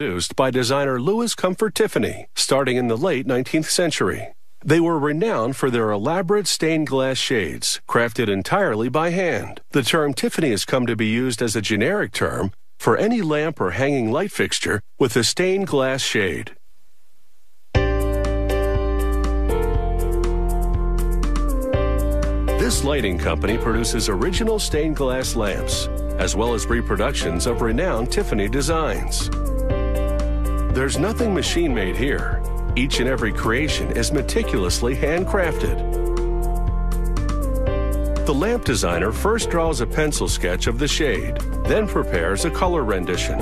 Produced by designer Louis Comfort Tiffany, starting in the late 19th century. They were renowned for their elaborate stained glass shades, crafted entirely by hand. The term Tiffany has come to be used as a generic term for any lamp or hanging light fixture with a stained glass shade. This lighting company produces original stained glass lamps, as well as reproductions of renowned Tiffany designs. There's nothing machine-made here. Each and every creation is meticulously handcrafted. The lamp designer first draws a pencil sketch of the shade, then prepares a color rendition.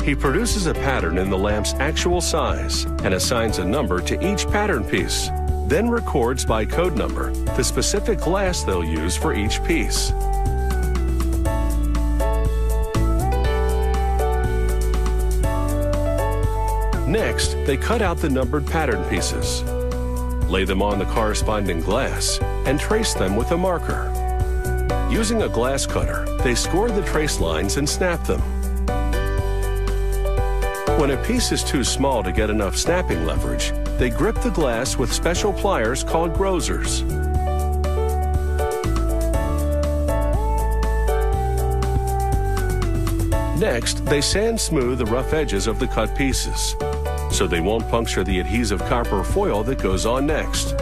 He produces a pattern in the lamp's actual size and assigns a number to each pattern piece, then records by code number the specific glass they'll use for each piece. Next, they cut out the numbered pattern pieces, lay them on the corresponding glass, and trace them with a marker. Using a glass cutter, they score the trace lines and snap them. When a piece is too small to get enough snapping leverage, they grip the glass with special pliers called grozers. Next, they sand smooth the rough edges of the cut pieces, so they won't puncture the adhesive copper foil that goes on next.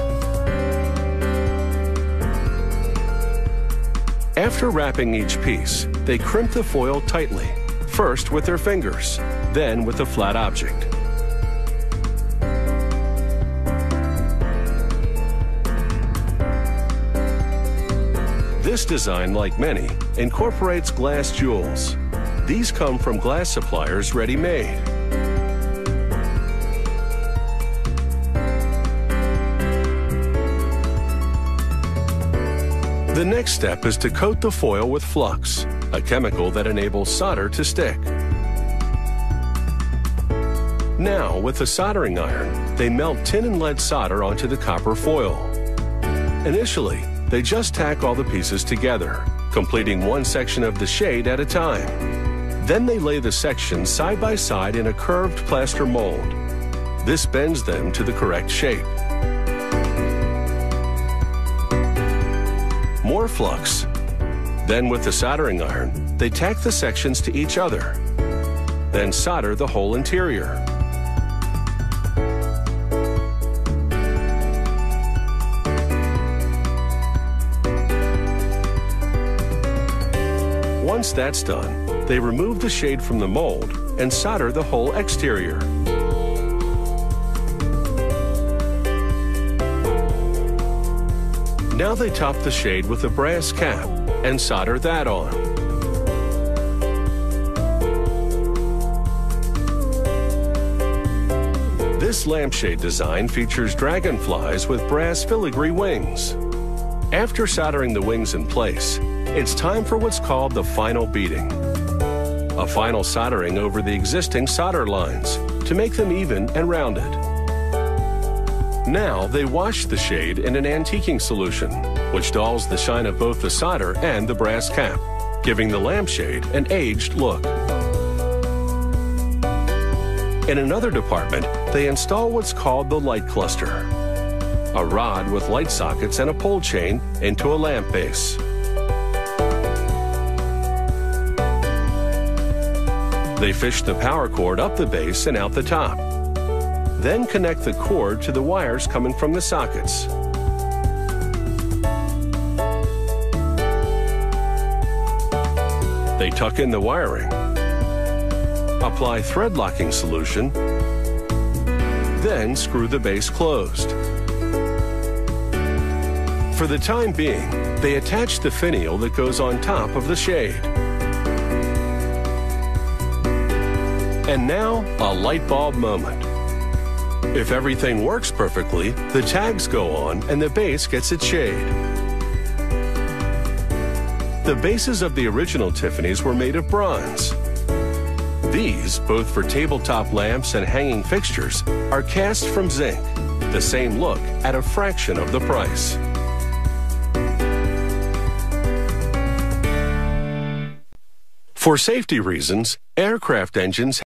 After wrapping each piece, they crimp the foil tightly, first with their fingers, then with a flat object. This design, like many, incorporates glass jewels. These come from glass suppliers ready-made. The next step is to coat the foil with flux, a chemical that enables solder to stick. Now, with a soldering iron, they melt tin and lead solder onto the copper foil. Initially, they just tack all the pieces together, completing one section of the shade at a time. Then they lay the sections side by side in a curved plaster mold. This bends them to the correct shape. More flux. Then with the soldering iron, they tack the sections to each other. Then solder the whole interior. Once that's done, they remove the shade from the mold and solder the whole exterior. Now they top the shade with a brass cap and solder that on. This lampshade design features dragonflies with brass filigree wings. After soldering the wings in place, it's time for what's called the final beading. A final soldering over the existing solder lines to make them even and rounded. Now they wash the shade in an antiquing solution, which dulls the shine of both the solder and the brass cap, giving the lampshade an aged look. In another department, they install what's called the light cluster, a rod with light sockets and a pole chain into a lamp base. They fish the power cord up the base and out the top. Then connect the cord to the wires coming from the sockets. They tuck in the wiring, apply thread locking solution, then screw the base closed. For the time being, they attach the finial that goes on top of the shade. And now, a light bulb moment. If everything works perfectly, the tags go on and the base gets its shade. The bases of the original Tiffany's were made of bronze. These, both for tabletop lamps and hanging fixtures, are cast from zinc, the same look at a fraction of the price. For safety reasons, Aircraft engines